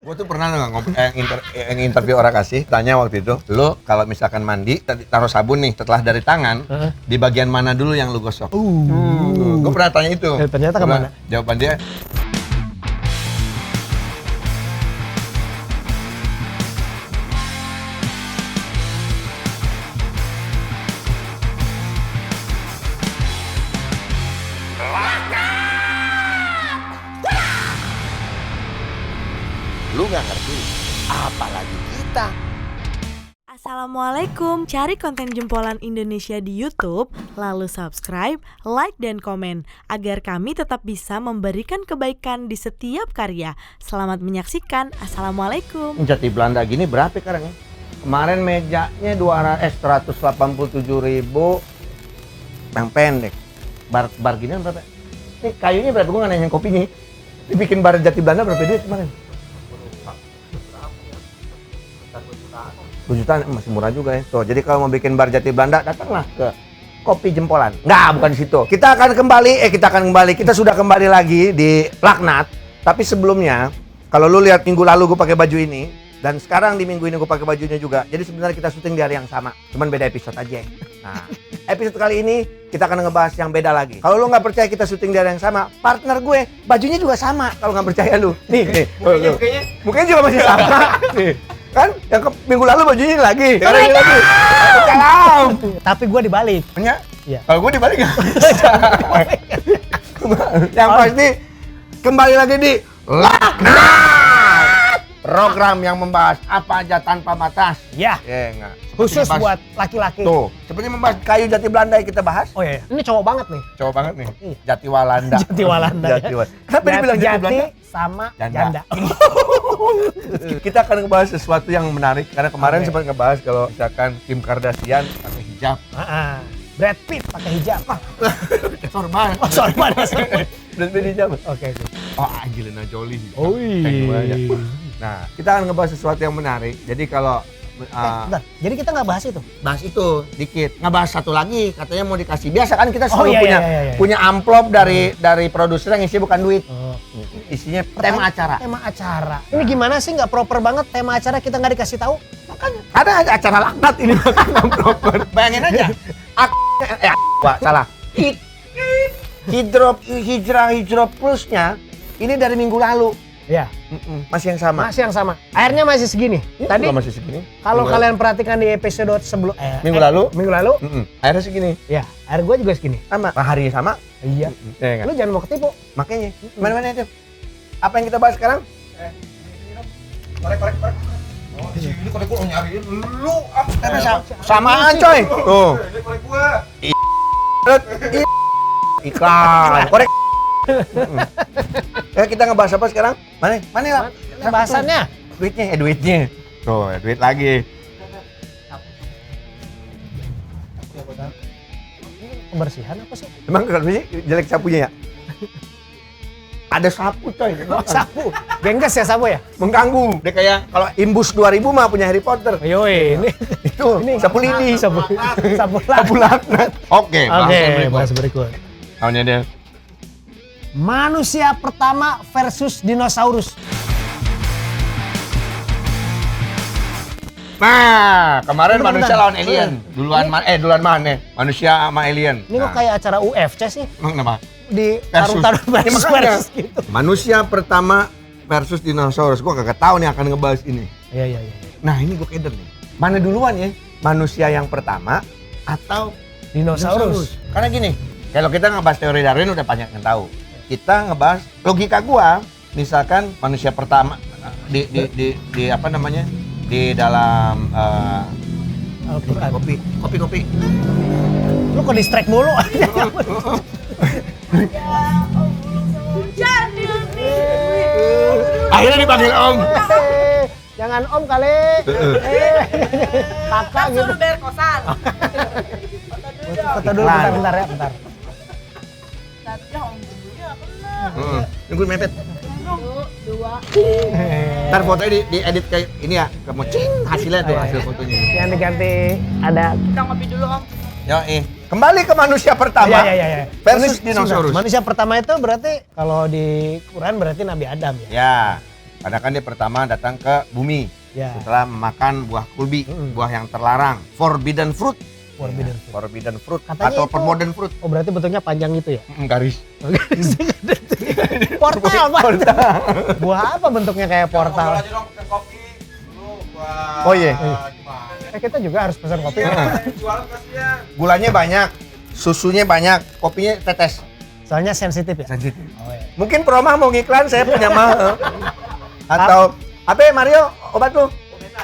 Gue tuh pernah interview orang kasih, tanya waktu itu, lu kalau misalkan mandi, taruh sabun nih, setelah dari tangan, di bagian mana dulu yang lu gosok? Gue pernah tanya itu. Ternyata kemana? Jawaban dia, lu nggak ngerti, apalagi kita. Assalamualaikum, cari konten jempolan Indonesia di YouTube, lalu subscribe, like, dan komen, agar kami tetap bisa memberikan kebaikan di setiap karya. Selamat menyaksikan, Assalamualaikum. Jati Belanda gini berapa sekarang ya? Kemarin mejanya 187.000 yang pendek. Bar gini berapa? Ini kayunya berapa? Gue nggak nanya kopinya. Dibikin bar Jati Belanda berapa duit kemarin? 2 jutaan masih murah juga ya. Tuh, jadi kalau mau bikin bar Jati Belanda, datanglah ke Kopi Jempolan. Nggak, bukan di situ. Kita sudah kembali lagi di Laknat. Tapi sebelumnya, kalau lu lihat minggu lalu gue pakai baju ini, dan sekarang di minggu ini gue pakai bajunya juga. Jadi sebenarnya kita syuting di hari yang sama, cuman beda episode aja. Nah, episode kali ini kita akan ngebahas yang beda lagi. Kalau lu nggak percaya kita syuting di hari yang sama, partner gue bajunya juga sama. Kalau nggak percaya lu, nih, mukanya juga masih sama. Nih. Kan yang minggu lalu bajunya lagi. Salam. Tapi gue dibalik. Punya? Iya. Kalau gue dibalik nggak bisa. Yang pasti kembali lagi di Laknat, program yang membahas apa aja tanpa batas. Ya. Enggak. Khusus buat laki-laki. Tuh, seperti membahas kayu Jati Belanda yang kita bahas. Oh iya. Ini cowok banget nih. Cowok banget nih. Jati Walanda. Jati Walanda. Kenapa dibilang Jati Belanda? Sama janda. Kita akan ngebahas sesuatu yang menarik karena kemarin sempat ngebahas kalau misalkan Kim Kardashian pakai hijab. Brad Pitt pakai hijab. Sorban. Oh, sorban. Brad Pitt hijab. Oke. Oh, Angelina Jolie. Oh iya. Nah, kita akan ngebahas sesuatu yang menarik. Jadi kalau bentar. Jadi kita nggak bahas itu? bahas itu dikit. Ngebahas satu lagi, katanya mau dikasih. Biasa kan kita selalu iya. punya amplop dari produser yang isi bukan duit. Isinya tema acara. Tema acara. Ini gimana sih nggak proper banget tema acara kita nggak dikasih tahu? Makanya ada acara Laknat ini makanya proper. Bayangin aja. Salah. Hijrah plusnya ini dari minggu lalu. Ya. Masih yang sama. Masih yang sama. Airnya masih segini. Tadi masih segini. Kalau kalian perhatikan di episode sebelum minggu lalu. Airnya segini. Ya, air gua juga segini. Sama. Harinya sama. Iya. Lu jangan mau ketipu. Makanya. Mana itu? Apa yang kita bahas sekarang? Korek. Oh, di sini korek gua nyariin lu. Tapi samaan coy. Tuh. Ini korek gua. Iklan. Korek. Kita ngebahas apa sekarang? Mana lah? Pembahasannya? Duitnya. Tuh, duit lagi. Kebersihan apa sih? Emang kalau sih jelek sapunya ya? Ada sapu coy. Oh, sapu. Gengges ya sapu ya? Mengganggu. Dia kayak kalau imbus 2000 mah punya Harry Potter. Yoi, ini sapu lidi. Sapu Laknat. Oke, bahas berikut. Tahunnya dia. Manusia pertama versus dinosaurus. Nah, kemarin manusia lawan alien. Duluan mana? Manusia sama alien. Ini kok kayak acara UFC sih? Emang kenapa? Di taruh-taruh versus gitu. Manusia pertama versus dinosaurus. Gua kagak tahu nih akan ngebahas ini. Iya. Nah, ini gua keder nih. Mana duluan ya? Manusia yang pertama atau dinosaurus? Karena gini, kalau kita ngebahas teori Darwin udah banyak yang tahu. Kita ngebahas logika gua, misalkan manusia pertama di apa namanya? Di dalam kopi. Lu kok distract mulu? Akhirnya dipanggil Om. Jangan Om kali. Kakak gitu. Suruh bayar kosan. Foto dulu bentar ya, bentar. Nunggu mepet. 2. Ntar fotonya diedit kayak ini ya, kamu cing hasilnya tuh hasil fotonya. Yang diganti ada. Kita ngopi dulu Om. Kembali ke manusia pertama. Iya. Versus dinosaurus. Manusia pertama itu berarti kalau di Quran berarti Nabi Adam ya. Ya. Karena kan dia pertama datang ke bumi Ya. setelah memakan buah kulbi, buah yang terlarang, forbidden fruit. Forbidden fruit. Forbidden fruit Katanya atau itu- forbidden fruit. Oh berarti bentuknya panjang itu ya? Garis. Portal Pak. Buah apa bentuknya kayak portal? Oh iya. Kita juga harus pesan kopi. Gulanya banyak, susunya banyak, kopinya tetes. Soalnya sensitif ya. Sensitif. Oh, iya. Mungkin Proma mau ngiklan, saya punya mah. Atau apa ya, Mario? Obat lu?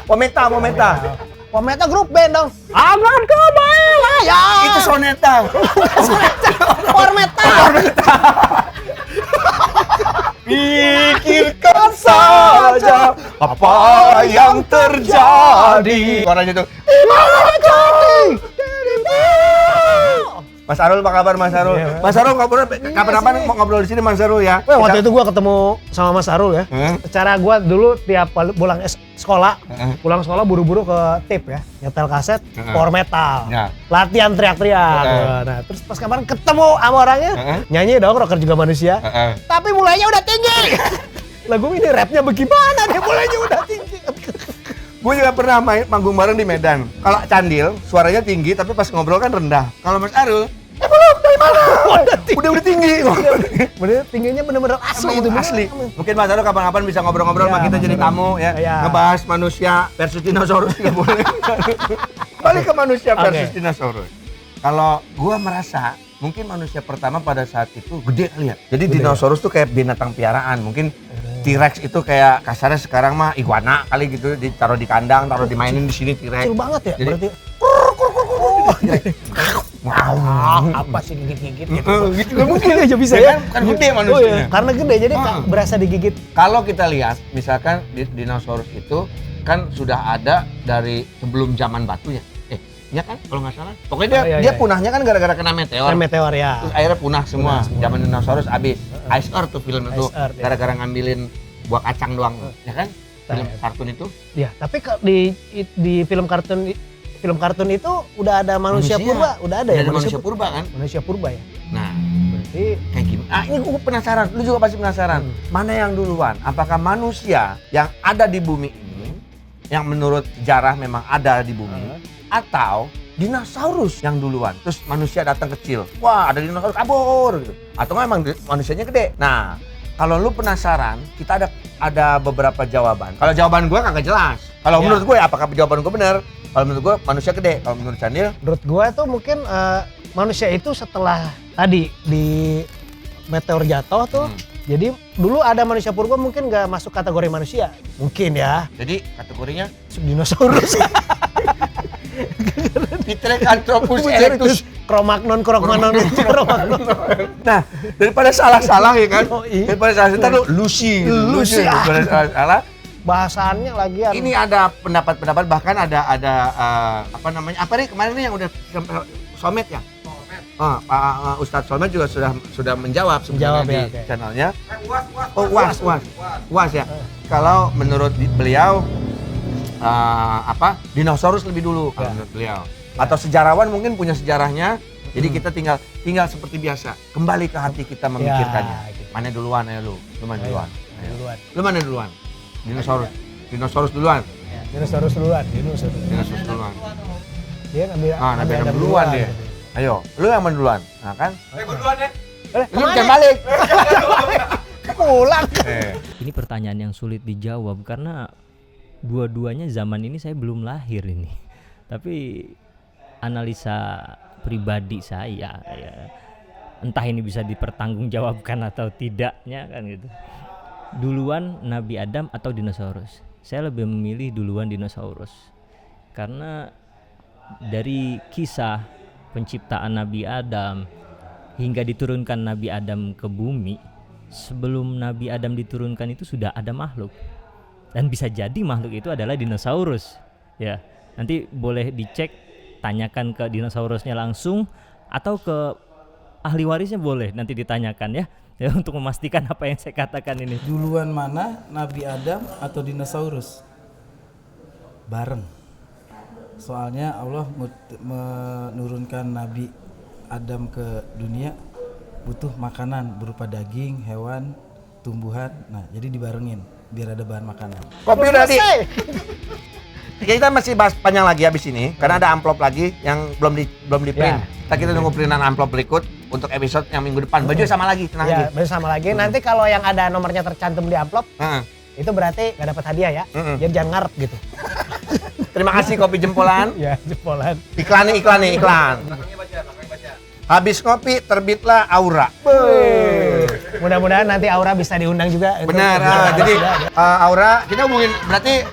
Pometa. Pometa grup band dong. Agar kebalaya. Itu soneta. Formeta. Pikirkan saja apa yang terjadi. Suaranya tuh. Mas Arul, apa kabar Mas Arul? Iya, Mas Arul ngobrol kapan-kapan mau ngobrol di sini Mas Arul ya. Wah, waktu itu gua ketemu sama Mas Arul ya. Secara gua dulu tiap pulang sekolah, pulang sekolah buru-buru ke tip ya, nyetel kaset power metal. Ya. Latihan teriak-teriak. Nah, terus pas kemarin ketemu sama orangnya, nyanyi dong rocker juga manusia. Tapi mulainya udah tinggi. Lagu ini rapnya bagaimana dia mulainya udah tinggi. Gue juga pernah manggung bareng di Medan. Kalau Candil, suaranya tinggi tapi pas ngobrol kan rendah. Kalau Mas Arul, belum dari mana? Udah tinggi. Bener tingginya bener-bener asli itu. Asli. Mungkin Mas Arul kapan-kapan bisa ngobrol-ngobrol sama kita jadi tamu ya. Iya. Ngebahas manusia versus dinosaurus nggak boleh. Balik ke manusia versus dinosaurus. Kalau gua merasa mungkin manusia pertama pada saat itu gede kali ya. Jadi dinosaurus tuh kayak binatang piaraan. Mungkin T-Rex itu kayak kasarnya sekarang mah iguana kali gitu, ditaruh di kandang, taruh dimainin di sini T-Rex. Kecil banget ya. Jadi- Berarti Wow. apa sih gigit-gigit gitu. Gitu kan mungkin aja bisa ya ya. kan gede Oh, manusianya. iya. Karena gede jadi berasa digigit. Kalau kita lihat misalkan dinosaurus itu kan sudah ada dari sebelum zaman batu ya. Ya kan kalau nggak salah. Pokoknya dia punahnya kan gara-gara kena meteor. Kan meteor ya. Terus akhirnya punah semua. Zaman dinosaurus abis. Ice Earth tuh film itu. Ice Earth, ya. Gara-gara ngambilin buah kacang doang. Ya kan? Film kartun itu. Ya, tapi di film kartun itu udah ada manusia purba, udah ada ya Ada manusia purba kan? Manusia purba ya. Nah, Berarti kayak gimana? Ah, ini gue penasaran. Lu juga pasti penasaran. Mana yang duluan? Apakah manusia yang ada di bumi ini, yang menurut sejarah memang ada di bumi, atau dinosaurus yang duluan? Terus manusia datang kecil. Wah, ada dinosaurus kabur gitu. Atau nggak emang manusianya gede? Nah, kalau lu penasaran, kita ada beberapa jawaban. Kalau jawaban gue kagak jelas. Kalau menurut gue, apakah jawaban gue benar? Kalau menurut gue manusia gede. Kalau menurut Candil, menurut gua tuh mungkin manusia itu setelah tadi di meteor jatuh tuh, jadi dulu ada manusia purba mungkin nggak masuk kategori manusia, mungkin ya. jadi kategorinya Dinosaurus. Pithecanthropus erectus. Cro-Magnon. Nah, daripada salah-salah ya kan? Oh, iya. Daripada salah-salah, lu Lucy. Daripada salah-salah. Bahasannya lagi Ini ada pendapat-pendapat, bahkan ada apa namanya? Apa nih kemarin nih yang udah Somet ya? Ustadz Somet juga sudah menjawab sebenarnya di channelnya. UAS ya. Kalau menurut beliau dinosaurus lebih dulu kalau menurut beliau. Atau sejarawan mungkin punya sejarahnya. Jadi kita tinggal seperti biasa. Kembali ke hati kita memikirkannya. gitu. Mana duluan ayo lu? Lu mana duluan? Duluan. Lu mana duluan? Dinosaurus duluan. Dinosaurus duluan. Dinosaurus duluan. Dia ngambil Nabi Adam duluan dia. Ayo, lu yang mana duluan? Nah kan? Gue duluan ya. Lu jangan balik. Pulang. Ini pertanyaan yang sulit dijawab karena dua-duanya zaman ini saya belum lahir ini. Tapi analisa pribadi saya ya, entah ini bisa dipertanggungjawabkan atau tidaknya kan gitu. Duluan Nabi Adam atau dinosaurus? Saya lebih memilih duluan dinosaurus. Karena dari kisah penciptaan Nabi Adam hingga diturunkan Nabi Adam ke bumi, sebelum Nabi Adam diturunkan itu sudah ada makhluk. Dan bisa jadi makhluk itu adalah dinosaurus. Ya, nanti boleh dicek, tanyakan ke dinosaurusnya langsung atau ke ahli warisnya boleh nanti ditanyakan ya. Ya, untuk memastikan apa yang saya katakan ini. Duluan mana, Nabi Adam atau dinosaurus? Bareng. Soalnya Allah menurunkan Nabi Adam ke dunia butuh makanan berupa daging, hewan, tumbuhan. Nah, jadi dibarengin. biar ada bahan makanan. Kopi udah di. Selesai. Kita masih bahas panjang lagi habis ini karena ada amplop lagi yang belum di print. Kita nunggu printan amplop berikut untuk episode yang minggu depan. Baju sama lagi, tenang aja. Ya, bersama lagi. Nanti kalau yang ada nomornya tercantum di amplop, Heeh. itu berarti nggak dapat hadiah ya. Jadi jangan ngarep gitu. Terima kasih Kopi Jempolan. Ya, jempolan. Iklan nih, iklan. Habis ngopi terbitlah Aura. Mudah-mudahan nanti Aura bisa diundang juga. Benar. Jadi Aura kita hubungin berarti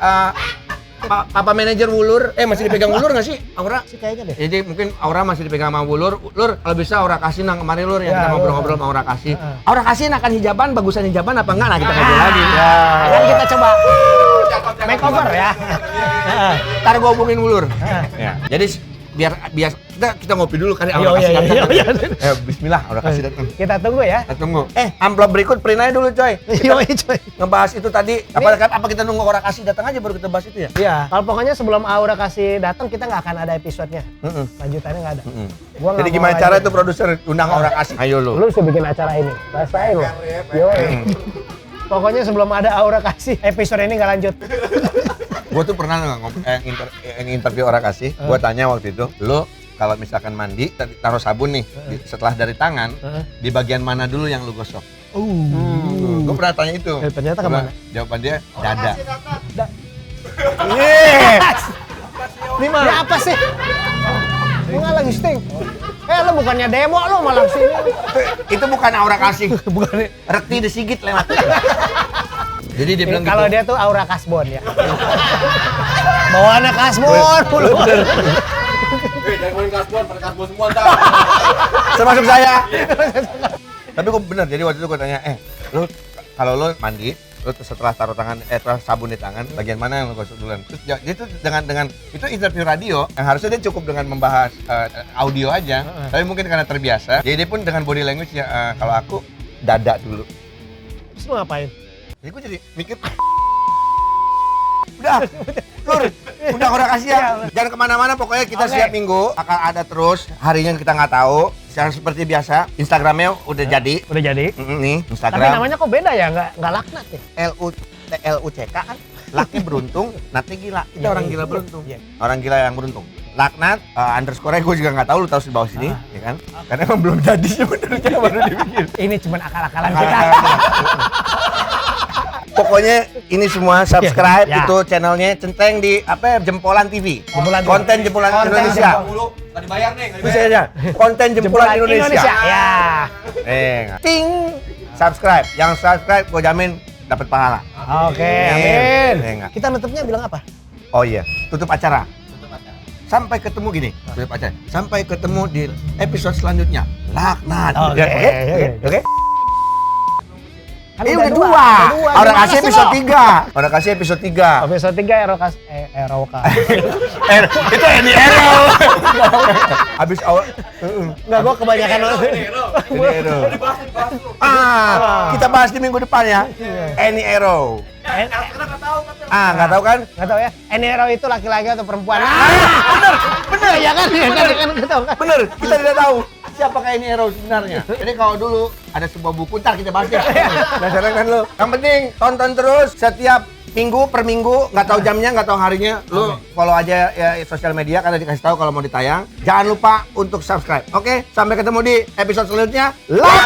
Papa manajer Wulur, masih dipegang Wulur nggak sih Aura? Sih kayaknya deh. Jadi mungkin Aura masih dipegang sama Wulur. Lur, kalau bisa Aura kasih nang kemarin Lur yang kita ngobrol-ngobrol sama Aura kasih. Aura kasih akan hijaban, bagusan hijaban apa enggak? Nah kita ngobrol lagi. Kan kita coba makeover ya. Ntar gua hubungin Wulur. Ya. Jadi biar kita ngopi dulu kali Aura kasih datang. Bismillah Aura kasih datang. Kita tunggu ya. Kita tunggu. Amplop berikut print aja dulu coy. Yoi coy. Ngebahas itu tadi. Apa kita nunggu Aura kasih datang aja baru kita bahas itu ya? Iya. Kalau pokoknya sebelum Aura kasih datang kita nggak akan ada episodenya. Lanjutannya nggak ada. Gua Jadi gimana cara itu produser undang Aura kasih? Ayo lu. Lu bisa bikin acara ini. Rasain lo. Yoi. Pokoknya sebelum ada Aura kasih episode ini nggak lanjut. Gue tuh pernah interview orang kasih, gue tanya waktu itu, lo kalau misalkan mandi, taruh sabun nih, setelah dari tangan, di bagian mana dulu yang lo gosok? Gue pernah tanya itu. Ternyata kemana? Jawaban dia, dada. Ini apa sih? Lu nggak lagi sting? Lu bukannya demo, lu malah sini. Itu bukan Aura kasih, Bukan. Rekti disigit lewat. Jadi dia bilang Kalau gitu. dia tuh Aura Kasbon ya. Bawaannya Kasbon. Jangan ngomongin kasbon, pada kasbon semua ntar. Termasuk saya. Tapi gue bener, jadi waktu itu gue tanya, lu kalau lu mandi, lu setelah taruh tangan, taruh sabun di tangan, bagian mana yang lu gosok duluan? Terus dia tuh dengan itu interview radio, yang harusnya dia cukup dengan membahas audio aja, tapi mungkin karena terbiasa, jadi dia pun dengan body language ya, kalau aku dada dulu. Terus lu ngapain? Jadi gue jadi mikir, udah Aura kasih ya, jangan kemana-mana, pokoknya kita siap minggu, akan ada terus, harinya kita nggak tahu, seperti biasa, Instagramnya udah jadi. Udah jadi. Nih, Tapi Instagram. namanya kok beda ya? Nggak laknat ya? LUCK kan, laki beruntung, natnya gila. Kita orang gila beruntung. Iya. Orang gila yang beruntung. Laknat, underscore gue juga nggak tahu, lu tahu di bawah sini, ya kan? Karena emang belum jadi sebenarnya baru dibikin. Ini cuma akal-akalan kita. Pokoknya ini semua subscribe Ya. itu channelnya Centeng di Jempolan TV. Jempolan TV. Konten Jempolan Indonesia. Dulu, nggak dibayar nih, nggak Bisa dibayar. aja. Konten Jempolan Indonesia. Ya. Ting, subscribe. Yang subscribe gue jamin dapat pahala. Oke, amin. Enggak. Kita nutupnya bilang apa? Oh iya, tutup acara. Sampai ketemu gini, tutup acara. Sampai ketemu di episode selanjutnya. Laknat. Oke. Oke. Kan Ini udah dua. Orang Orang kasih episode 3. Orang kasih episode 3. Episode 3 Erokas Eroka. Itu Eni Ero. Habis awal. Enggak, gua kebanyakan Eni Ero. Kita bahas di minggu depan ya. Eni Ero. Nggak tahu kan? Enggak tahu ya. Enero itu laki-laki atau perempuan? Bener ya kan? Enggak tahu kan? Bener, kita tidak tahu siapakah Eni Ero sebenarnya. Jadi kalau dulu ada sebuah buku, ntar kita bahas ya. Penasaran kan lo? Yang penting tonton terus setiap minggu per minggu, nggak tahu jamnya, nggak tahu harinya. Lu follow aja ya sosial media karena dikasih tahu kalau mau ditayang. Jangan lupa untuk subscribe. Oke, sampai ketemu di episode selanjutnya. Laknat!